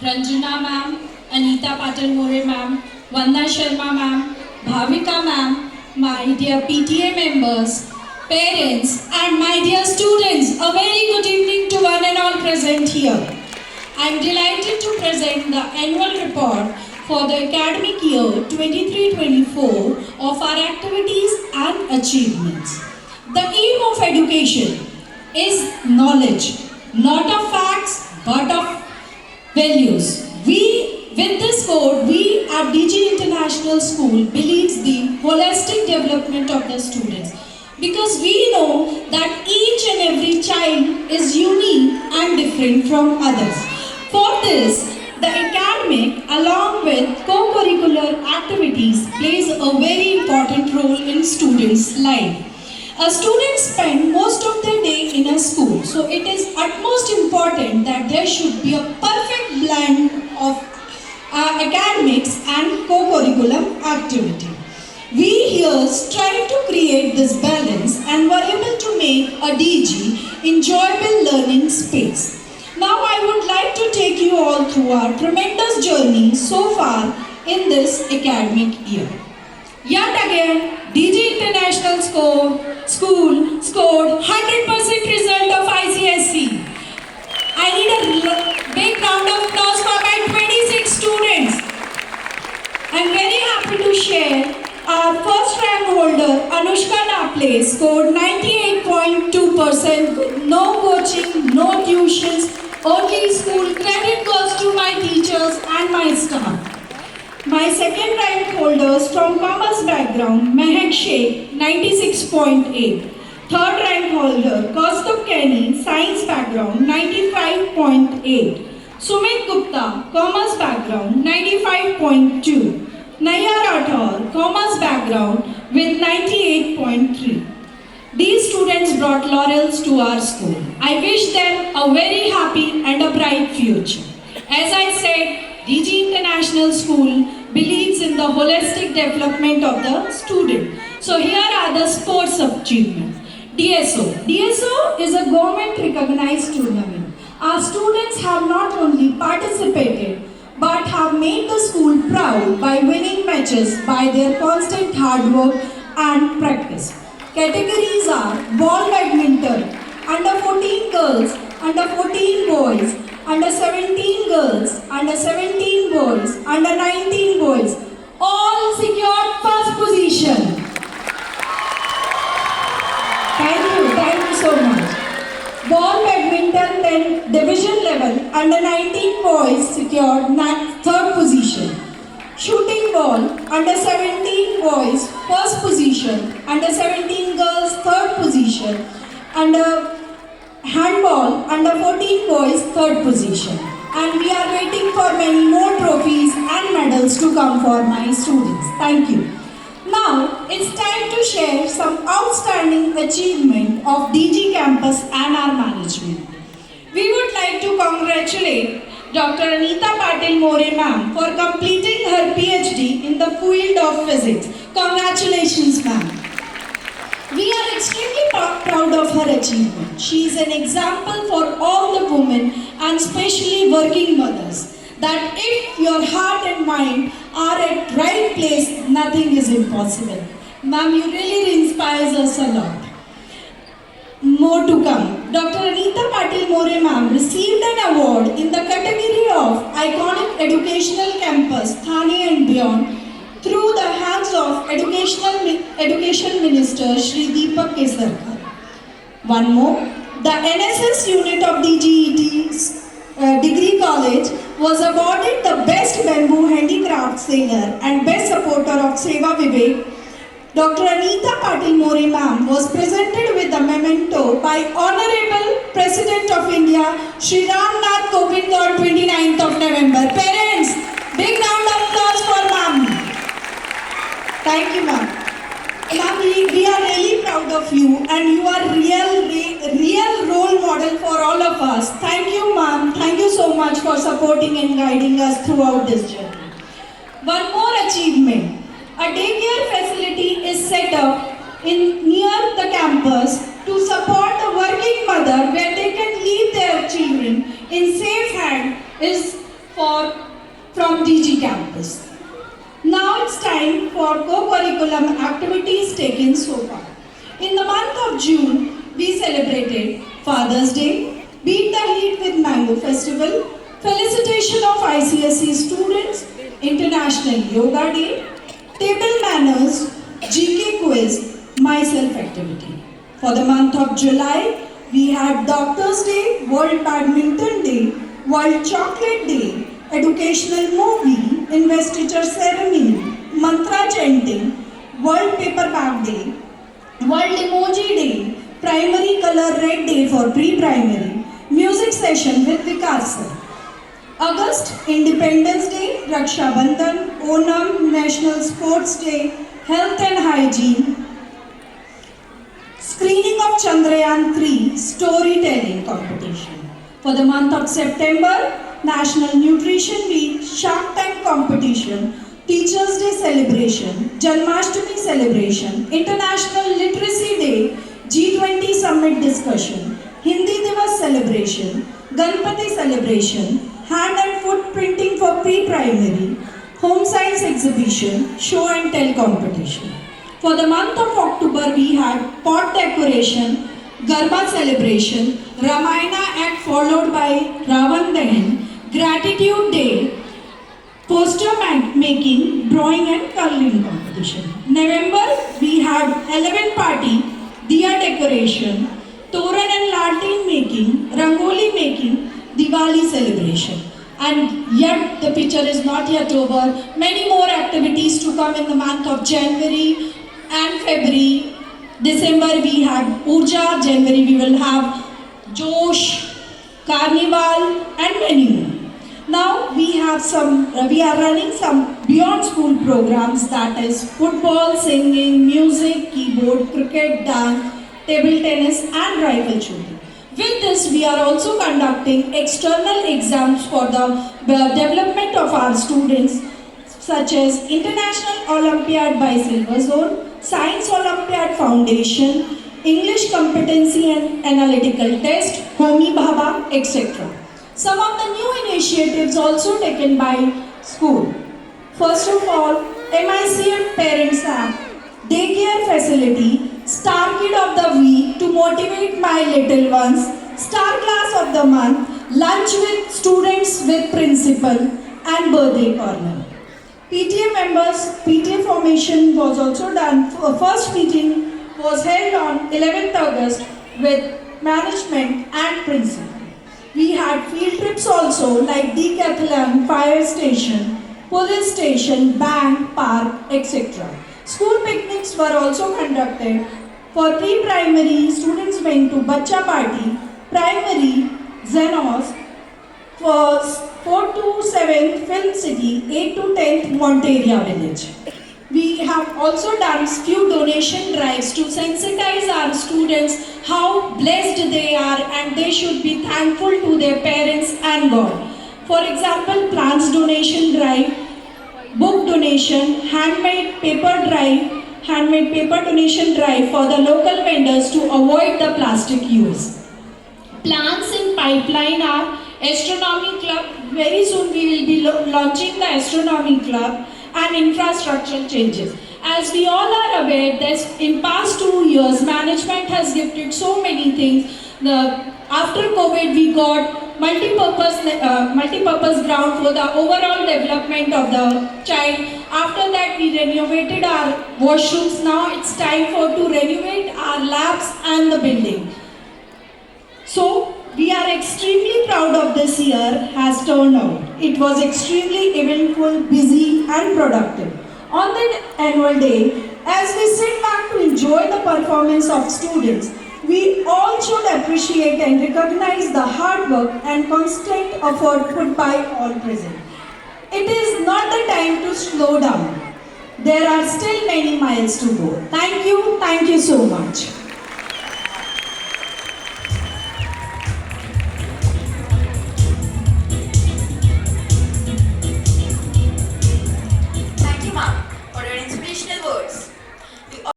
Ranjana ma'am, Anita Patil More ma'am, Vandana Sharma ma'am, Bhavika ma'am, my dear PTA members, parents and my dear students, a very good evening to one and all present here. I am delighted to present the annual report for the academic year 23-24 of our activities and achievements. The aim of education is knowledge, not of facts but of values. With this code, we at DG International School believes the holistic development of the students, because we know that each and every child is unique and different from others. For this, the academic along with co-curricular activities plays a very important role in students' life. A student spend most of their day in a school, so it is utmost important that there should be a perfect blend of academics and co-curriculum activity. We here strive to create this balance and were able to make a DG enjoyable learning space. Now I would like to take you all through our tremendous journey so far in this academic year. Yet again, DG International School scored 100% result of ICSE. I need a big round of applause for my 26 students. I'm very happy to share our first rank holder Anushka Naple scored 98.2% with no coaching, no tuitions, only school. Credit goes to my teachers and my staff. My second rank holders from commerce background, Mehak Sheikh, 96.8. Third rank holder, Kaustubh Kenny, science background, 95.8. Sumit Gupta, commerce background, 95.2. Naya Rathore, commerce background with 98.3. These students brought laurels to our school. I wish them a very happy and a bright future. As I said, DG International School believes in the holistic development of the student. So here are the sports achievements. DSO. DSO is a government recognized tournament. Our students have not only participated but have made the school proud by winning matches by their constant hard work and practice. Categories are ball badminton, under 14 girls, under 14 boys, under 17 girls, under 17 boys, under 19 boys, all secured first position. Thank you so much. Ball badminton then division level, under 19 boys secured third position. Shooting ball, under 17 boys first position, under 17 girls third position, under handball, under 14 boys third position. And we are waiting for many more trophies and medals to come for my students. Thank you. Now, it's time to share some outstanding achievement of DG campus and our management. We would like to congratulate Dr. Anita Patil More ma'am for completing her PhD in the field of physics. Congratulations ma'am. We are extremely proud of her achievement. She is an example for all the women and especially working mothers, that if your heart and mind are at right place, nothing is impossible. Ma'am, you really inspires us a lot. More to come. Dr. Anita Patil More ma'am received an award in the category of Iconic Educational Campus, Thane and beyond, through the hands of Education Minister Shri Deepak Kesarkar. One more, the NSS unit of DGET Degree College was awarded the Best Bamboo Handicraft Singer and Best Supporter of Seva Vivek. Dr. Anita Patil More ma'am was presented with the memento by Honorable President of India, Shri Ram Nath Kovind on 29th of November. Parents, big round of applause for ma'am. Thank you ma'am. Ma'am, we are really proud of you and you are real role model for all of us. Thank you ma'am. Thank you so much for supporting and guiding us throughout this journey. One more achievement. A daycare facility is set up near the campus to support the working mother where they can leave their children in safe hand is for from DG campus. Now it's time for co-curriculum activities taken so far. In the month of June, we celebrated Father's Day, Beat the Heat with Mango Festival, felicitation of ICSE students, International Yoga Day, Table Manners, GK Quiz, Myself activity. For the month of July, we had Doctor's Day, World Badminton Day, World Chocolate Day, Educational Movie, Investiture Ceremony, Mantra Chanting, World Paperback Day, World Emoji Day, Primary Color Red Day for Pre-Primary, Music Session with Vikas sir. August, Independence Day, Raksha Bandhan, Onam, National Sports Day, Health and Hygiene, screening of Chandrayaan 3 storytelling competition. For the month of September, National Nutrition Week, Shark Tank competition, Teachers Day celebration, Janmashtami celebration, International Literacy Day, G20 Summit discussion, Hindi Divas celebration, Ganpati celebration, hand and foot printing for pre-primary, home science exhibition, show and tell competition. For the month of October, we had pot decoration, Garba celebration, Ramayana act followed by Ravan Dahan, Gratitude Day, poster making, drawing and coloring competition. November, we had 11 party, Diya decoration, Toran and Latin making, Rangoli making, Diwali celebration. And yet the picture is not yet over. Many more activities to come in the month of January and February. December we had Urja, January we will have Josh, Carnival and many more. Now we are running some beyond school programs, that is football, singing, music, keyboard, cricket, dance, table tennis and rifle shooting. With this, we are also conducting external exams for the development of our students, such as International Olympiad by Silver Zone, Science Olympiad Foundation, English Competency and Analytical Test, Homi Bhaba, etc. Some of the new initiatives also taken by school. First of all, MICF Parents App, Daycare Facility, Star Kid of the Week to motivate my little ones, Star Class of the Month, Lunch with Students with Principal and Birthday Corner. PTA members, PTA formation was also done. First meeting was held on 11th August with management and principal. We had field trips also like decathlon, fire station, police station, bank, park, etc. School picnics were also conducted. For pre-primary, students went to Bacha Party, primary, Xenos, for 4th to 7th, Film City, 8th to 10th, Monteria Village. We have also done few donation drives to sensitize our students how blessed they are and they should be thankful to their parents and God. For example, plants donation drive, book donation, handmade paper donation drive for the local vendors to avoid the plastic use. Plans in pipeline are Astronomy Club. Very soon we will be launching the Astronomy Club and infrastructural changes. As we all are aware, that in past 2 years, management has gifted so many things. After COVID, we got multi-purpose ground for the overall development of the child. After that, we renovated our washrooms. Now it's time to renovate our labs and the building. So, we are extremely proud of this year has turned out. It was extremely eventful, busy and productive. On the annual day, as we sit back to enjoy the performance of students, we all should appreciate and recognize the hard work and constant effort put by all present. It is not the time to slow down. There are still many miles to go. Thank you so much.